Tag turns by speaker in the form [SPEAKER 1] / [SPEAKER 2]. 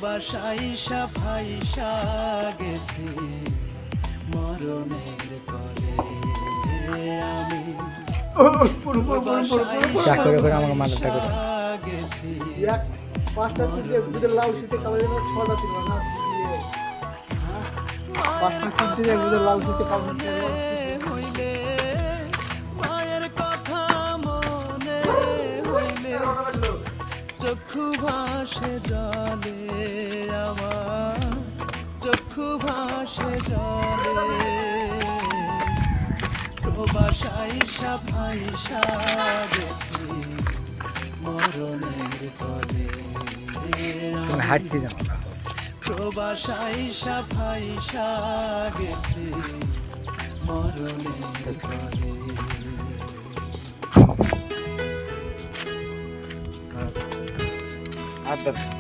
[SPEAKER 1] প্রবাসাইসা ভাইসা গেছি মরণের তলে আমি
[SPEAKER 2] টাক করে করে আমাকে মাথাটা করে
[SPEAKER 1] গেছি
[SPEAKER 3] এক পাঁচটা থেকে দুটো লাউ শীতে কালো যেন ছটা ছিল না পাঁচটা থেকে দুটো লাউ শীতে কালো
[SPEAKER 1] হইলে মায়ের কথা মনে হইলে চক্ষু ভাসে জলে আমার চক্ষু ভাসে জলে প্রবাসাইসা ভাইসা গেছি মরণের তলে
[SPEAKER 2] মানে হাঁটতে যাও
[SPEAKER 1] প্রবাসাইসা ভাইসা গেছি মরণের তলে
[SPEAKER 2] আচ্ছা